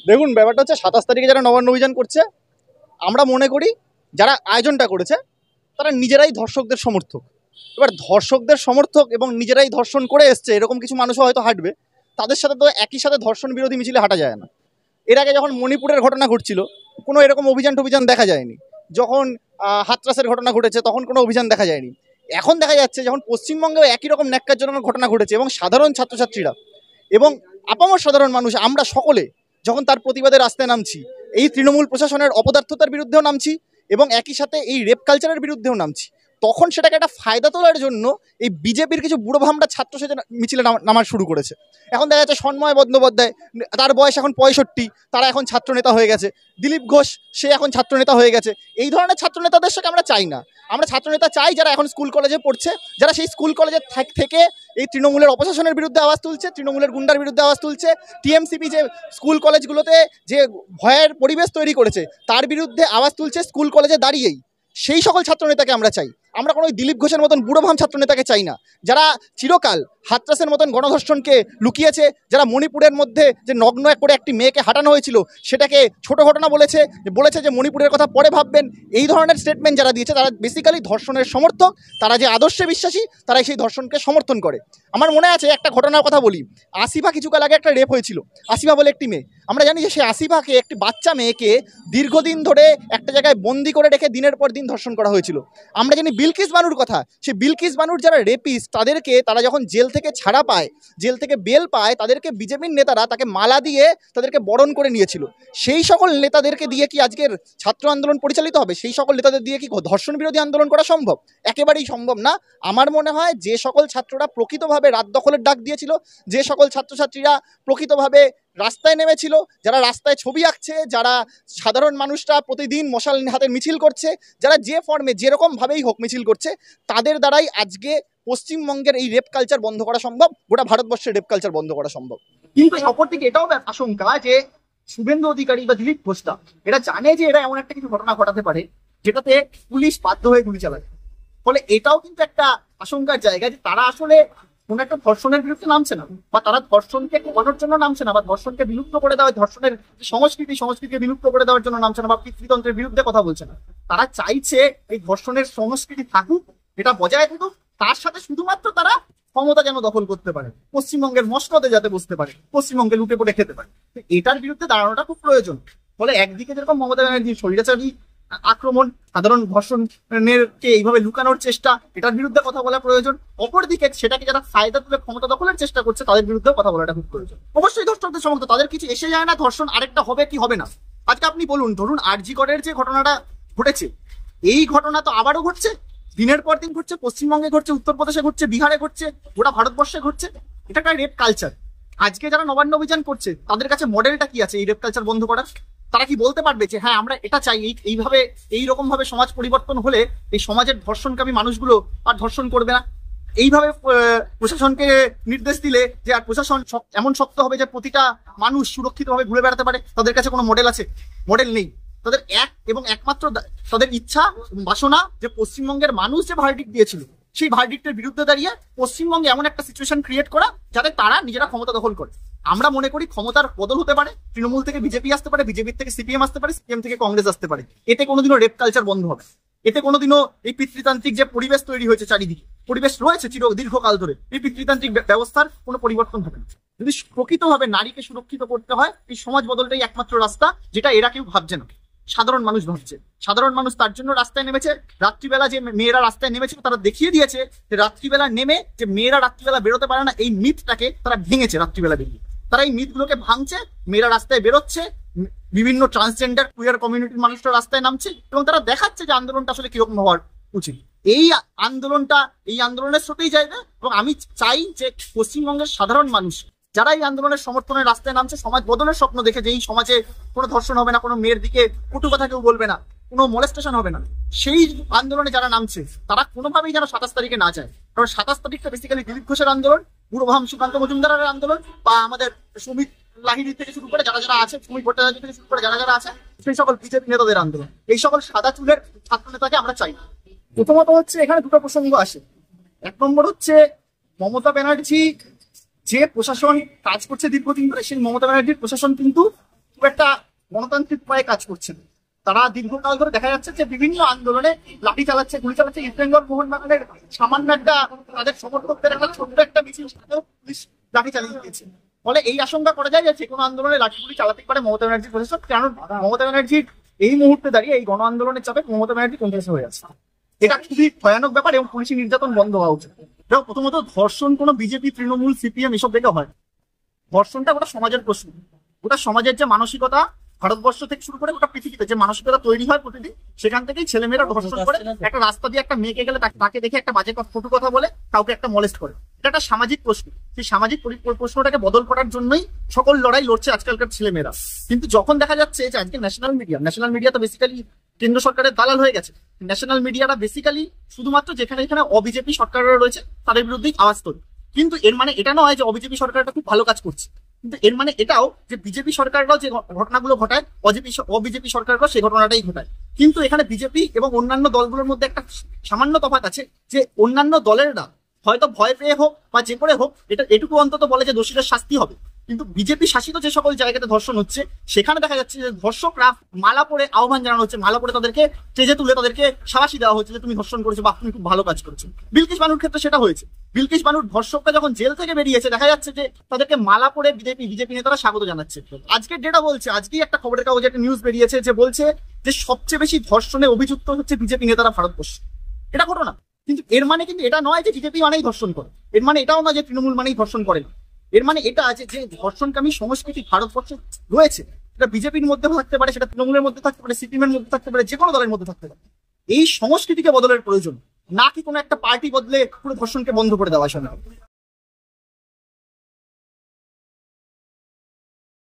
দেখুন, ব্যাপারটা হচ্ছে 27 তারিখে যারা নবান্ন অভিযান করছে, আমরা মনে করি যারা আয়োজনটা করেছে তারা নিজেরাই ধর্ষকদের সমর্থক। এবার ধর্ষকদের সমর্থক এবং নিজেরাই ধর্ষণ করে এসছে এরকম কিছু মানুষও হয়তো হাঁটবে, তাদের সাথে তো একই সাথে ধর্ষণ বিরোধী মিছিলে হাঁটা যায় না। এর আগে যখন মণিপুরের ঘটনা ঘটছিল কোনো এরকম অভিযান দেখা যায়নি। যখন হাতরাসের ঘটনা ঘটেছে তখন কোনো অভিযান দেখা যায়নি। এখন দেখা যাচ্ছে যখন পশ্চিমবঙ্গেও একই রকম ন্যাক্কারজনক ঘটনা ঘটেছে এবং সাধারণ ছাত্রছাত্রীরা এবং আপামর সাধারণ মানুষ আমরা সকলে যখন তার প্রতিবাদে রাস্তায় নামছি, এই তৃণমূল প্রশাসনের অপদার্থতার বিরুদ্ধেও নামছি এবং একই সাথে এই রেপ কালচারের বিরুদ্ধেও নামছি, তখন সেটাকে একটা ফায়দা তোলার জন্য এই বিজেপির কিছু বুড়ো ভামটা ছাত্র সেজে মিছিলে নামা শুরু করেছে। এখন দেখা যাচ্ছে সন্ময় বন্দ্যোপাধ্যায়, তার বয়স এখন 65, তারা এখন ছাত্রনেতা হয়ে গেছে। দিলীপ ঘোষ, সে এখন ছাত্রনেতা হয়ে গেছে। এই ধরনের ছাত্রনেতাদের সাথে আমরা চাই না। আমরা ছাত্রনেতা চাই যারা এখন স্কুল কলেজে পড়ছে, যারা সেই স্কুল কলেজে থেকে এই তৃণমূলের অপশাসনের বিরুদ্ধে আওয়াজ তুলছে, তৃণমূলের গুন্ডার বিরুদ্ধে আওয়াজ তুলছে, টিএমসিপি যে স্কুল কলেজগুলোতে যে ভয়ের পরিবেশ তৈরি করেছে তার বিরুদ্ধে আওয়াজ তুলছে স্কুল কলেজে দাঁড়িয়েই। সেই সকল ছাত্রনেতাকে আমরা চাই। আমরা কোনো দিলীপ ঘোষের মতন বুড়োভাম ছাত্রনেতাকে চাই না, যারা চিরকাল হাতরাসের মতন গণধর্ষণকে লুকিয়েছে, যারা মণিপুরের মধ্যে যে নগ্ন করে একটি মেয়েকে হাঁটানো হয়েছিল সেটাকে ছোট ঘটনা বলেছে যে মণিপুরের কথা পরে ভাববেন। এই ধরনের স্টেটমেন্ট যারা দিয়েছে তারা বেসিক্যালি ধর্ষণের সমর্থক। তারা যে আদর্শে বিশ্বাসী তারাই সেই ধর্ষণকে সমর্থন করে। আমার মনে আছে একটা ঘটনার কথা বলি। আসিফা কিছুকাল আগে একটা রেপ হয়েছিল, আসিফা বলে একটি মেয়ে। আমরা জানি যে সেই আসিফাকে, একটি বাচ্চা মেয়েকে দীর্ঘদিন ধরে একটা জায়গায় বন্দি করে রেখে দিনের পর দিন ধর্ষণ করা হয়েছিল। আমরা জানি বিলকিস বানুর কথা। সেই বিলকিস বানুর যারা রেপিস্ট তারা যখন জেল থেকে ছাড়া পায়, জেল থেকে বেল পায়, তাদেরকে বিজেপির নেতারা তাকে মালা দিয়ে তাদেরকে বরণ করে নিয়েছিল। সেই সকল নেতাদেরকে দিয়ে কি আজকের ছাত্র আন্দোলন পরিচালিত হবে? সেই সকল নেতাদের দিয়ে কি ধর্ষণ বিরোধী আন্দোলন করা সম্ভব? একেবারেই সম্ভব না। আমার মনে হয় যে সকল ছাত্ররা প্রকৃতভাবে রাত দখলের ডাক দিয়েছিল, যে সকল ছাত্রছাত্রীরা প্রকৃতভাবে রাস্তায় নেমেছিল, যারা রাস্তায় ছবি আঁকছে, যারা সাধারণ মানুষরা প্রতিদিন মশাল হাতে মিছিল করছে, যারা যে ফর্মে যেরকমভাবেই হোক মিছিল করছে, তাদের দ্বারাই আজকে পশ্চিমবঙ্গের এই রেপ কালচার বন্ধ করা সম্ভব, গোটা ভারতবর্ষের রেপ কালচার বন্ধ করা সম্ভব। কিন্তু অপরদিকে এটাও আশঙ্কা যে শুভেন্দু অধিকারী বা দিলীপ ঘোষটা এটা জানে যে এরা এমন একটা কিছু ঘটনা ঘটাতে পারে যেটাতে পুলিশ বাধ্য হয়ে গুলি চালাবে। ফলে এটাও কিন্তু একটা আশঙ্কার জায়গা যে তারা আসলে কোন একটা ধর্ষণের বিরুদ্ধে নামছে না, বা তারা ধর্ষণকে কমানোর জন্য নামছে না, বা ধর্ষণকে বিলুপ্ত করে দেওয়া, ধর্ষণের সংস্কৃতিকে বিলুপ্ত করে দেওয়ার জন্য নামছে না, বা পিতৃতন্ত্রের বিরুদ্ধে কথা বলছে না। তারা চাইছে এই ধর্ষণের সংস্কৃতি থাকুক, এটা বজায় থাকুক, তার সাথে শুধুমাত্র তারা ক্ষমতা যেন দখল করতে পারে, পশ্চিমবঙ্গের মসনদে যাতে বসতে পারে, পশ্চিমবঙ্গে লুটে পড়ে খেতে পারে। এটার বিরুদ্ধে দাঁড়ানোটা খুব প্রয়োজন। ফলে একদিকে যেরকম মমতা ব্যানার্জির স্বৈরাচারী আক্রমণ, সাধারণ ধর্ষণের কে এইভাবে লুকানোর চেষ্টা, এটার বিরুদ্ধে কথা বলা প্রয়োজন। অপরদিকে সেটাকে যারা ফায়দা তুলে ক্ষমতা দখলের চেষ্টা করছে তাদের বিরুদ্ধে কথা বলাটা খুব প্রয়োজন। অবশ্যই ধর্ষকদের সমর্থন, তাদের কিছু এসে যায় না ধর্ষণ আরেকটা হবে কি হবে না। আজকে আপনি বলুন, ধরুন আরজি করের যে ঘটনাটা ঘটেছে, এই ঘটনা তো আবারও ঘটছে, দিনের পর দিন ঘটছে, পশ্চিমবঙ্গে ঘটছে, উত্তরপ্রদেশে ঘটছে, বিহারে ঘটছে, গোটা ভারতবর্ষে ঘটছে। এটা একটা রেপ কালচার। আজকে যারা নবান্ন অভিযান করছে তাদের কাছে মডেলটা কি আছে এই রেপ কালচার বন্ধ করার? তারা কি বলতে পারবে যে হ্যাঁ আমরা এটা চাই, এইভাবে এইরকম ভাবে সমাজ পরিবর্তন হলে এই সমাজের ধর্ষণকামী মানুষগুলো আর ধর্ষণ করবে না? এইভাবে প্রশাসনকে নির্দেশ দিলে যে আর প্রশাসন এমন শক্ত হবে যে প্রতিটা মানুষ সুরক্ষিতভাবে ঘুরে বেড়াতে পারে? তাদের কাছে কোনো মডেল আছে? মডেল নেই। তাদের একমাত্র তাদের ইচ্ছা বাসনা যে পশ্চিমবঙ্গের মানুষ যে ভার্ডিক্ট দিয়েছিল সেই ভার্ডিক্টের বিরুদ্ধে দাঁড়িয়ে পশ্চিমবঙ্গে এমন একটা সিচুয়েশন ক্রিয়েট করা যাতে তারা নিজেরা ক্ষমতা দখল করে। আমরা মনে করি ক্ষমতার বদল হতে পারে, তৃণমূল থেকে বিজেপি আসতে পারে, বিজেপি থেকে সিপিএম আসতে পারে, সিপিএম থেকে কংগ্রেস আসতে পারে। এতে কোনোদিনও রেপ কালচার বন্ধ হবে, এতে কোনোদিনও এই পিতৃতান্ত্রিক যে পরিবেশ তৈরি হয়েছে, চারিদিকে পরিবেশ রয়েছে দীর্ঘকাল ধরে, এই পিতৃতান্ত্রিক ব্যবস্থার কোনো পরিবর্তন হবে না। যদি প্রকৃতভাবে নারীকে সুরক্ষিত করতে হয়, এই সমাজ বদলটাই একমাত্র রাস্তা, যেটা এরা কেউ ভাবছে না, সাধারণ মানুষ ভাবছে। সাধারণ মানুষ তার জন্য রাস্তায় নেমেছে। রাত্রিবেলা যে মেয়েরা রাস্তায় নেমেছিল তারা দেখিয়ে দিয়েছে যে রাত্রিবেলা নেমে যে মেয়েরা রাত্রিবেলা বেরোতে পারে না, এই মিথটাকে তারা ভেঙেছে। রাত্রিবেলা বেরিয়ে তারা এই মিথগুলোকে ভাঙছে, মেয়েরা রাস্তায় বেরোচ্ছে, বিভিন্ন ট্রান্সজেন্ডার কুইয়ার কমিউনিটির মানুষরা রাস্তায় নামছে এবং তারা দেখাচ্ছে যে আন্দোলনটা আসলে কিরকম হওয়ার উচিত। এই আন্দোলনের স্রোতেই যাইবে। এবং আমি চাই যে পশ্চিমবঙ্গের সাধারণ মানুষ যারা এই আন্দোলনের সমর্থনের রাস্তায় নামছে, সমাজ বদলের স্বপ্ন দেখে যে এই সমাজে কোনো ধর্ষণ হবে না, কোনো মেয়ের দিকে কটু কথা কেউ বলবে না, কোনো মোলেস্টেশন হবে না, সেই আন্দোলনে যারা নামছে তারা কোনোভাবেই যেন 27 তারিখে না যায়। কারণ 27 তারিখটা বেসিক্যালি দিলীপ ঘোষের আন্দোলন, বুড়োভাম সুকান্ত মজুমদারের আন্দোলন, বা আমাদের সুমিত লাহিড়ী থেকে শুরু করে যারা আছে, সুমিত ভট্টাচার্য থেকে শুরু করে যারা আছে, সেই সকল বিজেপি নেতাদের আন্দোলন। এই সকল সাদা চুলের ছাত্র নেতাকে আমরা চাই। প্রথমত হচ্ছে এখানে দুটো প্রসঙ্গ আসে। এক নম্বর হচ্ছে মমতা ব্যানার্জি যে প্রশাসন কাজ করছে দীর্ঘদিন ধরে, সেই মমতা ব্যানার্জির প্রশাসন কিন্তু খুব একটা গণতান্ত্রিক উপায়ে কাজ করছে না। তারা দীর্ঘকাল ধরে দেখা যাচ্ছে যে বিভিন্ন আন্দোলনে লাঠি চালাচ্ছে, গুলি চালাচ্ছে। ইস্ট বেঙ্গল মোহনবাগানের সামান্য একটা তাদের সমর্থকদের একটা ছোট্ট একটা মিছিল, সেটাতেও পুলিশ লাঠি চালিয়ে দিয়েছে। ফলে এই আশঙ্কা করা যায় যে কোনো আন্দোলনে লাঠি গুলি চালাতে পারে মমতা ব্যানার্জির প্রশাসন, কারণ মমতা ব্যানার্জির এই মুহূর্তে দাঁড়িয়ে এই গণ আন্দোলনের চাপে মমতা ব্যানার্জি কংগ্রেসে হয়ে আছে। এটা খুবই ভয়ানক ব্যাপার এবং পুলিশি নির্যাতন বন্ধ হওয়া উচিত। দেখো, প্রথমত ধর্ষণ কোনো বিজেপি, তৃণমূল, সিপিএম এসব দেখে হয়। ধর্ষণটা গোটা সমাজের প্রশ্ন। গোটা সমাজের যে মানসিকতা, ভারতবর্ষ থেকে শুরু করে গোটা পৃথিবীতে যে মানসিকতা তৈরি হয় প্রতিদিন, সেখান থেকেই ছেলেমেয়েরা ধর্ষণ করে। একটা রাস্তা দিয়ে একটা মেয়েকে গেলে তাকে দেখে একটা বাজে ফটু কথা বলে কাউকে একটা মলেস্ট করে। এটা একটা সামাজিক প্রশ্ন। সেই সামাজিক প্রশ্নটাকে বদল করার জন্যই সকল লড়াই লড়ছে আজকালকার ছেলেমেয়েরা। কিন্তু যখন দেখা যাচ্ছে যে আজকে ন্যাশনাল মিডিয়া তো বেসিক্যালি কেন্দ্র সরকারের দালাল হয়ে গেছে। ন্যাশনাল মিডিয়াটা বেসিক্যালি শুধুমাত্র যেখানে অবিজেপি সরকাররা রয়েছে তাদের বিরুদ্ধেই আওয়াজ তোলে। কিন্তু এর মানে এটা নয় যে অবিজেপি সরকারটা খুব ভালো কাজ করছে। কিন্তু এর মানে এটাও যে বিজেপি সরকাররাও যে ঘটনাগুলো ঘটায়, অবিজেপি সরকাররাও সেই ঘটনাটাই ঘটায়। কিন্তু এখানে বিজেপি এবং অন্যান্য দলগুলোর মধ্যে একটা সামান্য তফাৎ আছে, যে অন্যান্য দলেররা হয়তো ভয় পেয়ে হোক বা যে করে হোক এটুকু অন্তত বলে যে দোষীদের শাস্তি হবে। কিন্তু বিজেপি শাসিত যে সকল জায়গাতে ধর্ষণ হচ্ছে, সেখানে দেখা যাচ্ছে যে ধর্ষকরা মালা পরে আহ্বান জানানো হচ্ছে, মালা পরে তাদেরকে স্টেজে তুলে তাদেরকে সাবাসী দেওয়া হচ্ছে যে তুমি ধর্ষণ করেছো বা তুমি খুব ভালো কাজ করেছো। বিলকিস বানুর ক্ষেত্রে সেটা হয়েছে। বিলকিস বানুর ধর্ষকরা যখন জেল থেকে বেরিয়েছে, দেখা যাচ্ছে যে তাদেরকে মালা পরে বিজেপি নেতারা স্বাগত জানাচ্ছে। আজকের ডেটা বলছে, আজকেই একটা খবরের কাগজে একটা নিউজ বেরিয়েছে যে বলছে যে সবচেয়ে বেশি ধর্ষণে অভিযুক্ত হচ্ছে বিজেপি নেতারা ভারতবর্ষে। এটা ঘটনা। কিন্তু এর মানে কিন্তু এটা নয় যে বিজেপি মানেই ধর্ষণ করে। এর মানে এটাও নয় যে তৃণমূল মানেই ধর্ষণ করে না। এর মানে এটা আছে যে ধর্ষণকামী সংস্কৃতি ভারতবর্ষে রয়েছে। এটা বিজেপির মধ্যে থাকতে পারে, সেটা তৃণমূলের মধ্যে থাকতে পারে, সিপিএম এর মধ্যে থাকতে পারে, যে কোনো দলের মধ্যে থাকতে পারে। এই সংস্কৃতিকে বদলের প্রয়োজন, না কি কোনো একটা পার্টি বদলে পুরো ধর্ষণকে বন্ধ করে দেওয়া।